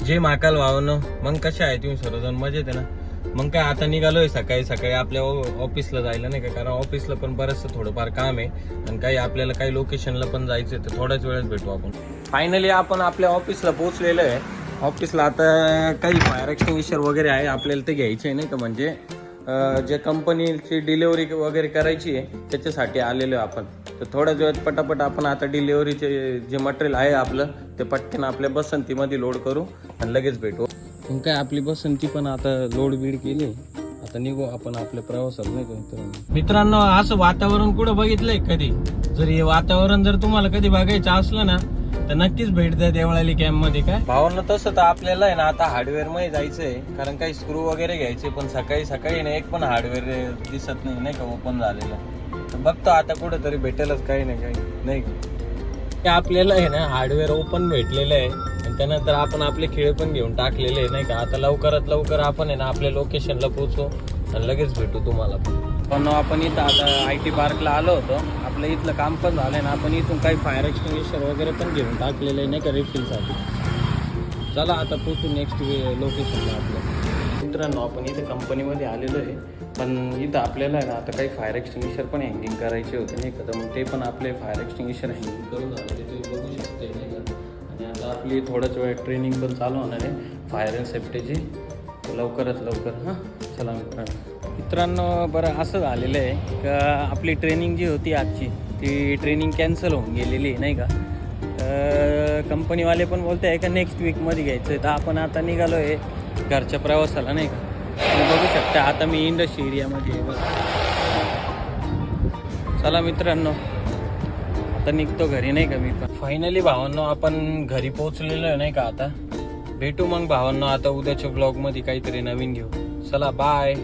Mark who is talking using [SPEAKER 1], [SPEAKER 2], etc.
[SPEAKER 1] जे महाकाल भावानं मग कसे आहे तुम्ही सर्वजण मजेत आहे ना. मग काय आता निघालोय सकाळी आपल्या ऑफिसला जायला नाही का, कारण ऑफिसला पण बरंचसं थोडंफार काम आहे आणि काही आपल्याला काही लोकेशनला पण जायचं तर थोड्याच वेळात भेटू आपण. फायनली आपण आपल्या ऑफिसला पोहोचलेलो आहे. ऑफिसला आता काही फायर एक्सटिंग्विशर वगैरे आहे आपल्याला ते घ्यायचे आहे नाही का, म्हणजे जे कंपनीची डिलिव्हरी वगैरे करायची आहे त्याच्यासाठी आलेलो आहे आपण. तर थोड्याच वेळात पटापट आपण आता डिलिव्हरीचे जे मटेरियल आहे आपलं ते पटकन आपल्या बसंतीमध्ये लोड करू आणि लगेच भेटू. मग काय आपली बसंती पण आता लोड बीड केली, आता निघू आपण आपल्या प्रवासाला नाही का. मित्रांनो असं वातावरण कुठं बघितलंय कधी? जर हे वातावरण जर तुम्हाला कधी बघायचं असलं ना तर नक्कीच भेट द्या देवळाली कॅम्प मध्ये. काय भावांना तसं तर आपल्याला आहे ना आता हार्डवेअर मध्ये जायचंय, कारण काही स्क्रू वगैरे घ्यायचे, पण सकाळी ना एक पण हार्डवेअर दिसत नाही का ओपन झालेलं. बघतो आता कुठेतरी भेटेलच काही नाही. आपल्याला आहे ना हार्डवेअर ओपन भेटलेलं आहे आणि त्यानंतर आपण आपले खेळ पण घेऊन टाकलेले आहे नाही का. आता लवकरात लवकर आपण आहे ना आपल्या लोकेशनला पोहोचू आणि लगेच भेटू तुम्हाला पण आपण इथं आता IT पार्कला आलो होतो. आपलं इथलं काम पण झालंय ना, आपण इथून काही फायर एक्सटिंग्विशर वगैरे पण घेऊन टाकलेलं आहे नाही का रिफिलसाठी. चला आता पोहोचू नेक्स्ट लोकेशनला आपलं. मित्रांनो आपण इथे कंपनीमध्ये आलेलो आहे, पण इथं आपल्याला आहे ना आता काही फायर एक्सटिंग्विशर पण हँगिंग करायचे होते नाही का, तर मग ते पण आपले फायर एक्सटिंग्विशर हँगिंग करून झाले तुम्ही बघू शकते नाही का. आणि आता आपली थोड्याच वेळ ट्रेनिंग पण चालू होणार आहे फायर अँड सेफ्टीची, लवकरात लवकर. चला मित्रांनो बरं असं झालेलं आहे का आपली ट्रेनिंग जी होती आजची ती ट्रेनिंग कॅन्सल होऊन गेलेली आहे नाही का. कंपनीवाले पण बोलते आहे का नेक्स्ट वीकमध्ये घ्यायचं आहे, तर आपण आता निघालो आहे घरच्या प्रवासाला नाही का. तुम्ही बघू शकता आता मी इंडस्ट्री एरियामध्ये आहे बघा. चला मित्रांनो आता निघतो घरी नाही का मी पण. फायनली भावांनो आपण घरी पोहोचलेलो आहे नाही का. आता भेटू मग भावांनो आता उद्याच्या ब्लॉगमध्ये काहीतरी नवीन घेऊ. चला बाय.